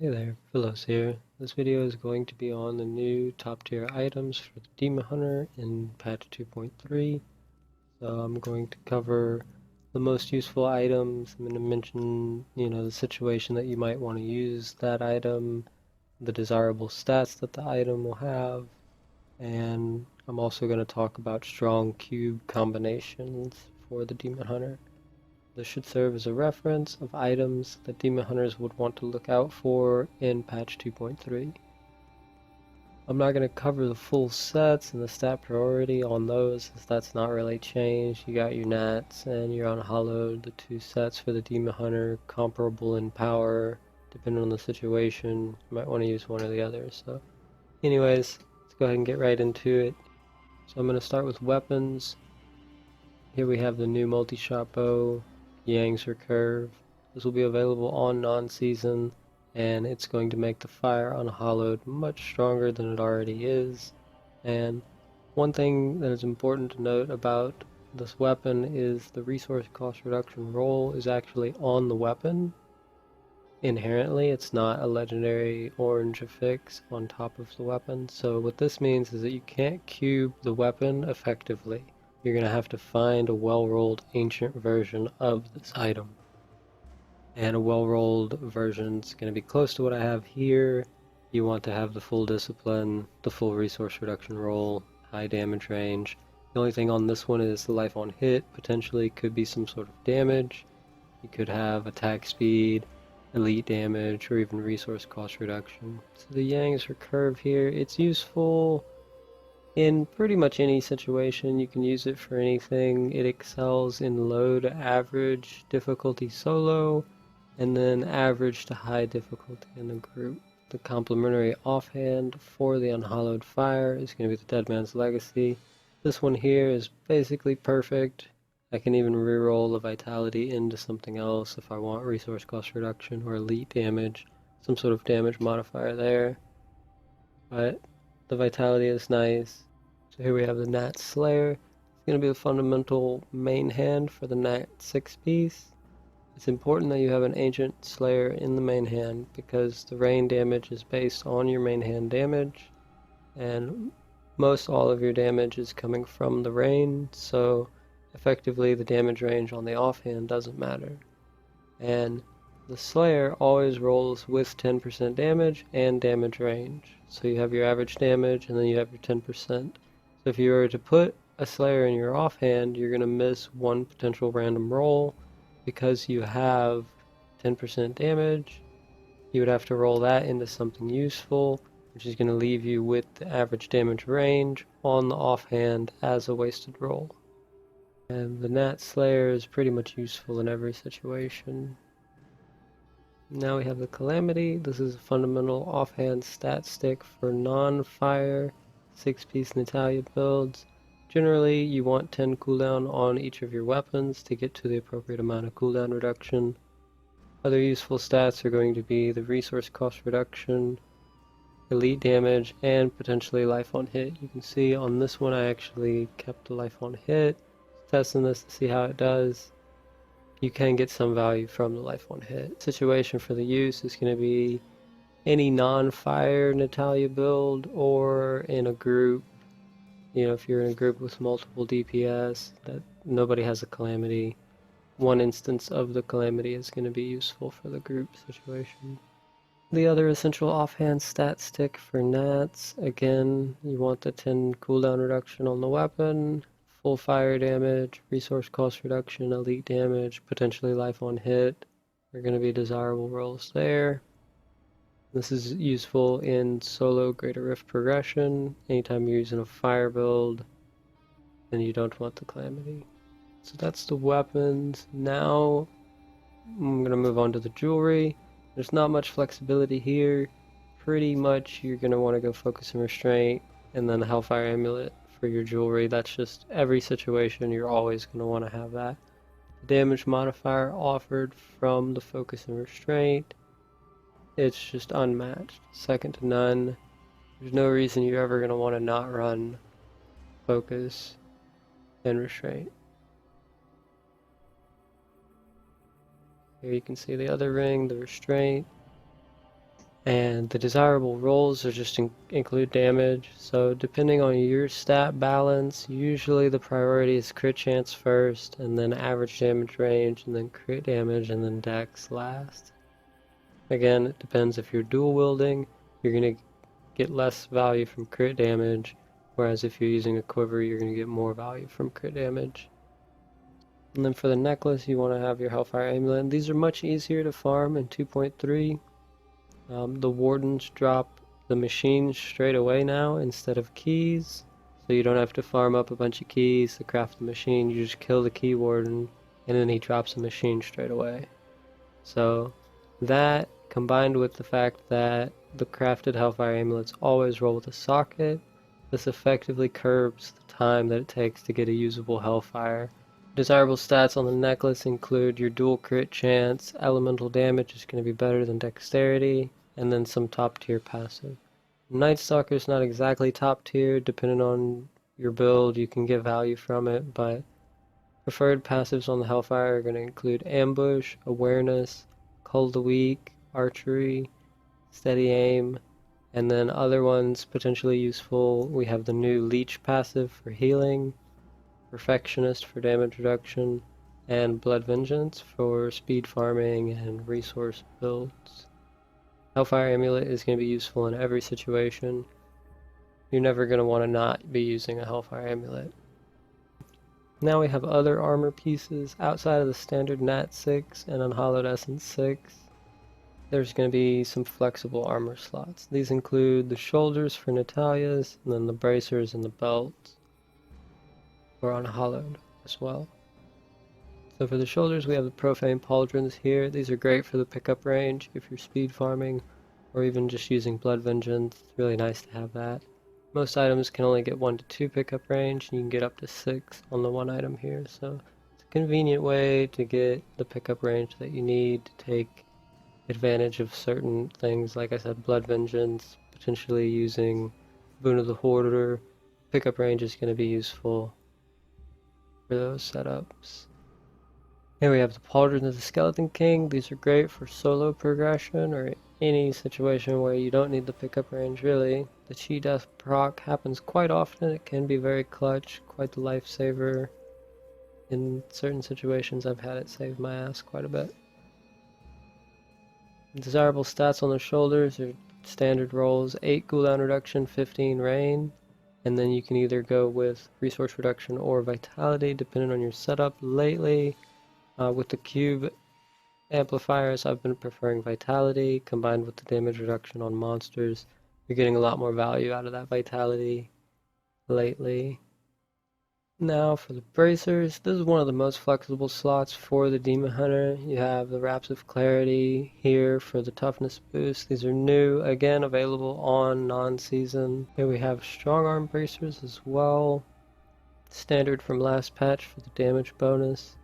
Hey there, Philos here. This video is going to be on the new top tier items for the Demon Hunter in patch 2.3. So I'm going to cover the most useful items. I'm going to mention, the situation that you might want to use that item, the desirable stats that the item will have, and I'm also going to talk about strong cube combinations for the Demon Hunter. This should serve as a reference of items that Demon Hunters would want to look out for in patch 2.3. I'm not going to cover the full sets and the stat priority on those, as that's not really changed. You got your Nats and your Unhallowed, the two sets for the Demon Hunter, comparable in power, depending on the situation. You might want to use one or the other. So anyways, let's go ahead and get right into it. So I'm going to start with weapons. Here we have the new Multishot bow, Yang's Recurve. This will be available on non-season, and it's going to make the fire unhallowed much stronger than it already is. And one thing that is important to note about this weapon is the resource cost reduction roll is actually on the weapon. Inherently, it's not a legendary orange affix on top of the weapon. So what this means is that you can't cube the weapon effectively. You're going to have to find a well-rolled ancient version of this item. And a well-rolled version is going to be close to what I have here. You want to have the full discipline, the full resource reduction roll, high damage range. The only thing on this one is the life on hit. Potentially could be some sort of damage. You could have attack speed, elite damage, or even resource cost reduction. So the Yang's Recurve here, it's useful in pretty much any situation. You can use it for anything. It excels in low to average difficulty solo, and then average to high difficulty in a group. The complementary offhand for the Unhallowed Fire is going to be the Dead Man's Legacy. This one here is basically perfect. I can even reroll the Vitality into something else if I want resource cost reduction or elite damage, some sort of damage modifier there. But the Vitality is nice. So here we have the Nat Slayer. It's going to be the fundamental main hand for the Nat 6 piece. It's important that you have an Ancient Slayer in the main hand because the rain damage is based on your main hand damage, and most all of your damage is coming from the rain, so effectively the damage range on the offhand doesn't matter. And the Slayer always rolls with 10% damage and damage range. So you have your average damage and then you have your 10%. So if you were to put a Slayer in your offhand, you're going to miss one potential random roll. Because you have 10% damage, you would have to roll that into something useful, which is going to leave you with the average damage range on the offhand as a wasted roll. And the Nat Slayer is pretty much useful in every situation. Now we have the Calamity. This is a fundamental offhand stat stick for non-fire 6-piece Natalia builds. Generally, you want 10 cooldown on each of your weapons to get to the appropriate amount of cooldown reduction. Other useful stats are going to be the resource cost reduction, elite damage, and potentially life on hit. You can see on this one I actually kept the life on hit. Testing this to see how it does. You can get some value from the life on hit. Situation for the use is going to be any non-fire Natalia build or in a group. If you're in a group with multiple DPS, that nobody has a Calamity, one instance of the Calamity is going to be useful for the group situation. The other essential offhand stat stick for Nats, again, you want the 10 cooldown reduction on the weapon, full fire damage, resource cost reduction, elite damage, potentially life on hit are going to be desirable rolls there. This is useful in solo Greater Rift progression. Anytime you're using a fire build, then you don't want the Calamity. So that's the weapons. Now I'm going to move on to the jewelry. There's not much flexibility here. Pretty much you're going to want to go Focus and Restraint and then the Hellfire Amulet for your jewelry. That's just every situation you're always going to want to have that. The damage modifier offered from the Focus and Restraint, it's just unmatched, second to none. There's no reason you're ever going to want to not run Focus and Restraint. Here you can see the other ring, the Restraint, And the desirable rolls are just include damage. So depending on your stat balance, usually the priority is crit chance first, and then average damage range, and then crit damage, and then dex last. Again, it depends. If you're dual wielding, you're going to get less value from crit damage, whereas if you're using a quiver, you're going to get more value from crit damage. And then for the necklace, you want to have your Hellfire Amulet. These are much easier to farm in 2.3. The wardens drop the machines straight away now instead of keys, so you don't have to farm up a bunch of keys to craft the machine. You just kill the key warden, and then he drops the machine straight away. So that, combined with the fact that the crafted Hellfire Amulets always roll with a socket, this effectively curbs the time that it takes to get a usable Hellfire. Desirable stats on the necklace include your dual crit chance, elemental damage is going to be better than dexterity, and then some top tier passive. Night Stalker is not exactly top tier, depending on your build you can get value from it, but preferred passives on the Hellfire are going to include ambush, awareness, cull the weak, archery, steady aim, and then other ones potentially useful. We have the new leech passive for healing, Perfectionist for damage reduction, and Blood Vengeance for speed farming and resource builds. Hellfire Amulet is going to be useful in every situation. You're never going to want to not be using a Hellfire Amulet. Now we have other armor pieces outside of the standard Nat 6 and Unhallowed Essence 6. There's going to be some flexible armor slots. These include the shoulders for Natalia's, and then the bracers and the belt for Unhallowed as well. So for the shoulders, we have the Profane Pauldrons here. These are great for the pickup range if you're speed farming or even just using Blood Vengeance. It's really nice to have that. Most items can only get 1 to 2 pickup range, and you can get up to 6 on the one item here. So it's a convenient way to get the pickup range that you need to take advantage of certain things. Like I said, Blood Vengeance, potentially using Boon of the Hoarder. Pickup range is going to be useful for those setups. Here we have the Pauldron of the Skeleton King. These are great for solo progression or any situation where you don't need the pickup range really. The Chi Death proc happens quite often. It can be very clutch, quite the lifesaver. In certain situations I've had it save my ass quite a bit. Desirable stats on the shoulders are standard rolls, 8 cooldown reduction, 15 rain. And then you can either go with resource reduction or vitality depending on your setup. Lately, with the cube amplifiers, I've been preferring vitality combined with the damage reduction on monsters. You're getting a lot more value out of that vitality lately. Now for the bracers, this is one of the most flexible slots for the Demon Hunter. You have the Wraps of Clarity here for the toughness boost. These are new, again available on non-season. Here we have strong arm bracers as well. Standard from last patch for the damage bonus.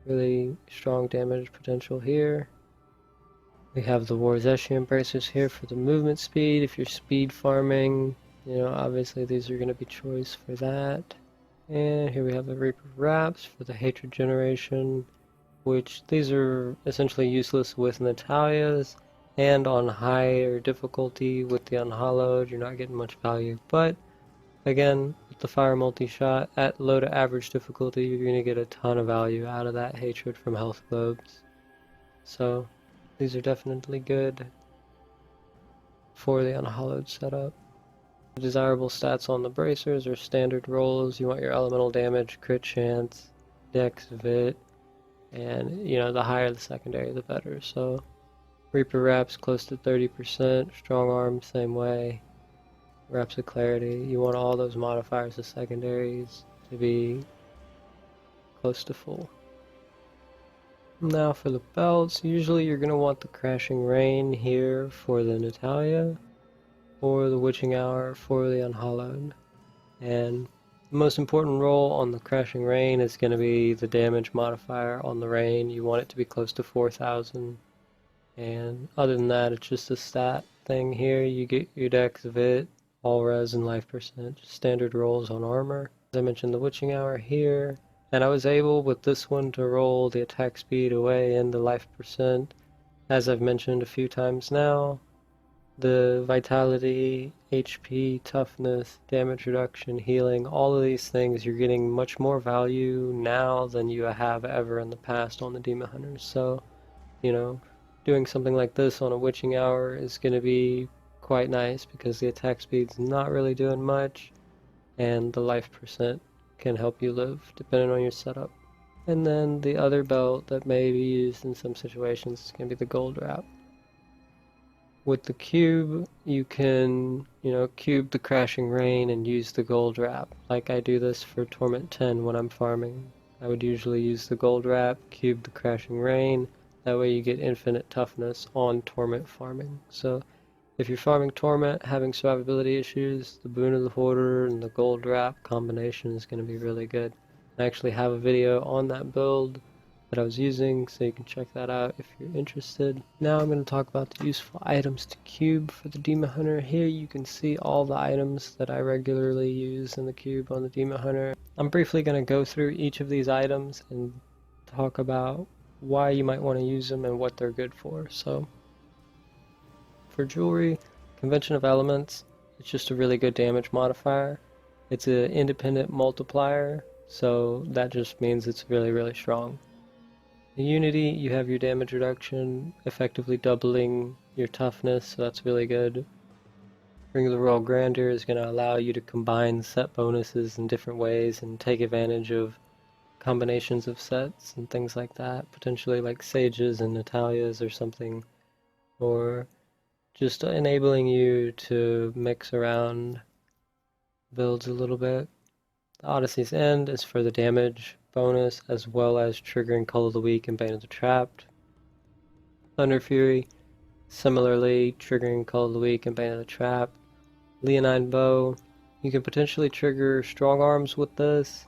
Really strong damage potential here. We have the Warzeshian bracers here for the movement speed. If you're speed farming, obviously these are going to be choice for that. And here we have the Reaper Wraps for the hatred generation, which these are essentially useless with Natalia's, and on higher difficulty with the Unhallowed, you're not getting much value. But again, with the Fire Multishot, at low to average difficulty, you're going to get a ton of value out of that hatred from health globes. So these are definitely good for the Unhallowed setup. Desirable stats on the bracers are standard rolls. You want your elemental damage, crit chance, dex, vit, and the higher the secondary the better. So Reaper Wraps close to 30%, strong arm same way, Wraps of Clarity. You want all those modifiers of secondaries to be close to full. Now for the belts, usually you're going to want the Crashing Rain here for the Natalia, or the Witching Hour for the Unhallowed. And the most important role on the Crashing Rain is going to be the damage modifier on the rain. You want it to be close to 4,000. And other than that, it's just a stat thing here. You get your dex, vit, all res, and life percent. Just standard rolls on armor. As I mentioned, the Witching Hour here. And I was able with this one to roll the attack speed away and the life percent. As I've mentioned a few times now, the vitality, HP, toughness, damage reduction, healing, all of these things, you're getting much more value now than you have ever in the past on the Demon Hunters. So, you know, doing something like this on a witching hour is going to be quite nice because the attack speed's not really doing much and the life percent can help you live depending on your setup. And then the other belt that may be used in some situations is going to be the gold wrap. With the cube, you can, cube the crashing rain and use the gold wrap. Like I do this for Torment 10 when I'm farming. I would usually use the gold wrap, cube the crashing rain. That way you get infinite toughness on Torment farming. So if you're farming Torment, having survivability issues, the Boon of the Hoarder and the gold wrap combination is going to be really good. I actually have a video on that build that I was using, so you can check that out if you're interested. Now I'm going to talk about the useful items to cube for the Demon Hunter. Here you can see all the items that I regularly use in the cube on the Demon Hunter. I'm briefly going to go through each of these items and talk about why you might want to use them and what they're good for. So for jewelry, Convention of Elements, it's just a really good damage modifier. It's an independent multiplier, so that just means it's really, really strong. In Unity, you have your damage reduction, effectively doubling your toughness, so that's really good. Ring of the Royal Grandeur is going to allow you to combine set bonuses in different ways and take advantage of combinations of sets and things like that, potentially like Sages and Natalia's or something, or just enabling you to mix around builds a little bit. The Odyssey's End is for the damage bonus as well as triggering Call of the Weak and Bane of the Trapped. Thunder Fury, similarly triggering Call of the Weak and Bane of the Trapped. Leonine Bow, you can potentially trigger strong arms with this,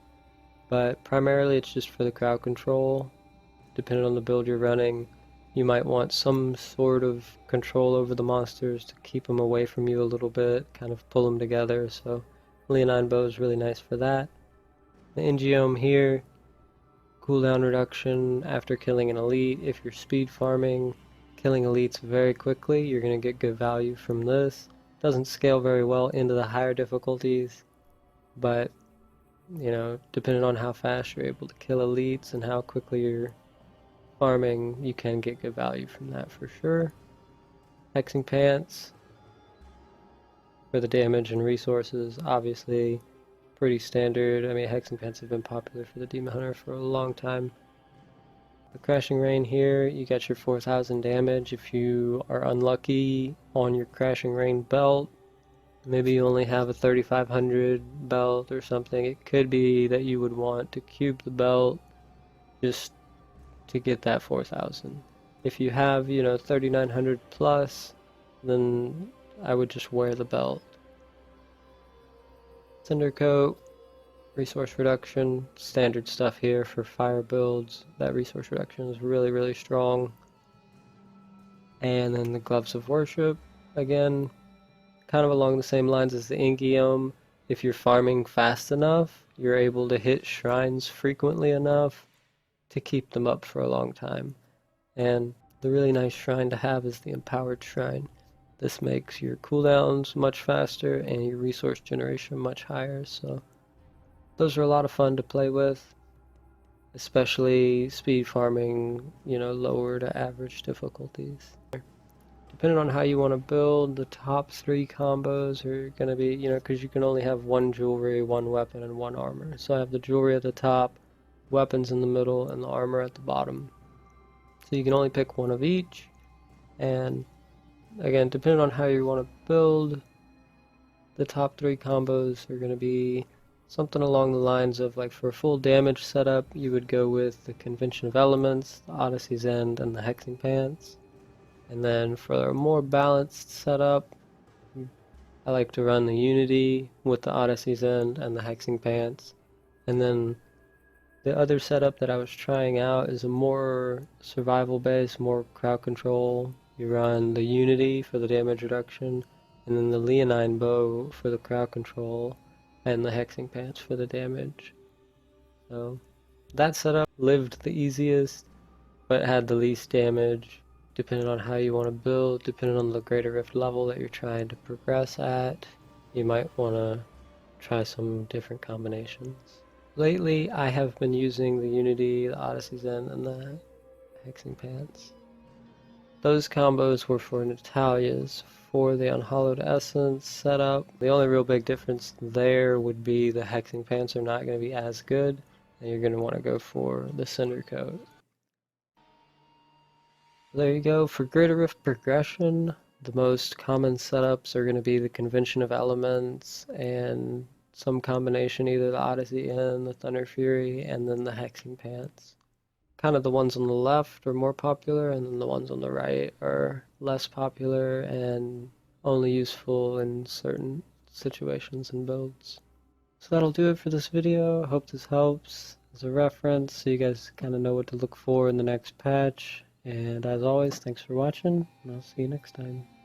but primarily it's just for the crowd control. Depending on the build you're running, you might want some sort of control over the monsters to keep them away from you a little bit, kind of pull them together, so Leonine Bow is really nice for that. The Ingeome here, cooldown reduction after killing an elite. If you're speed farming, killing elites very quickly, you're going to get good value from this. Doesn't scale very well into the higher difficulties, but depending on how fast you're able to kill elites and how quickly you're farming, you can get good value from that for sure. Hexing Pants for the damage and resources, obviously pretty standard. I mean, Hexing Pants have been popular for the Demon Hunter for a long time. The Crashing Rain here, you get your 4,000 damage. If you are unlucky on your Crashing Rain belt, maybe you only have a 3,500 belt or something, it could be that you would want to cube the belt just to get that 4,000. If you have, 3,900 plus, then I would just wear the belt. Cinder Coat, resource reduction, standard stuff here for fire builds. That resource reduction is really, really strong. And then the Gloves of Worship, again, kind of along the same lines as the Ingeome. If you're farming fast enough, you're able to hit shrines frequently enough to keep them up for a long time. And the really nice shrine to have is the Empowered Shrine. This makes your cooldowns much faster and your resource generation much higher, so those are a lot of fun to play with, especially speed farming, lower to average difficulties. Depending on how you want to build, the top 3 combos are going to be, because you can only have 1 jewelry, 1 weapon, and 1 armor. So I have the jewelry at the top, weapons in the middle, and the armor at the bottom. So you can only pick 1 of each, and again, depending on how you want to build, the top 3 combos are going to be something along the lines of, like, for a full damage setup, you would go with the Convention of Elements, the Odyssey's End, and the Hexing Pants. And then for a more balanced setup, I like to run the Unity with the Odyssey's End and the Hexing Pants. And then the other setup that I was trying out is a more survival based, more crowd control. You run the Unity for the damage reduction, and then the Leonine Bow for the crowd control, and the Hexing Pants for the damage. So that setup lived the easiest, but had the least damage depending on how you want to build, depending on the Greater Rift level that you're trying to progress at. You might want to try some different combinations. Lately, I have been using the Unity, the Odyssey Zen, and the Hexing Pants. Those combos were for Natalia's. For the Unhallowed Essence setup, the only real big difference there would be the Hexing Pants are not going to be as good, and you're going to want to go for the Cinder Coat. There you go. For Greater Rift progression, the most common setups are going to be the Convention of Elements and some combination, either the Odyssey and the Thunder Fury, and then the Hexing Pants. Kind of the ones on the left are more popular, and then the ones on the right are less popular and only useful in certain situations and builds. So that'll do it for this video. I hope this helps as a reference so you guys kind of know what to look for in the next patch. And as always, thanks for watching, and I'll see you next time.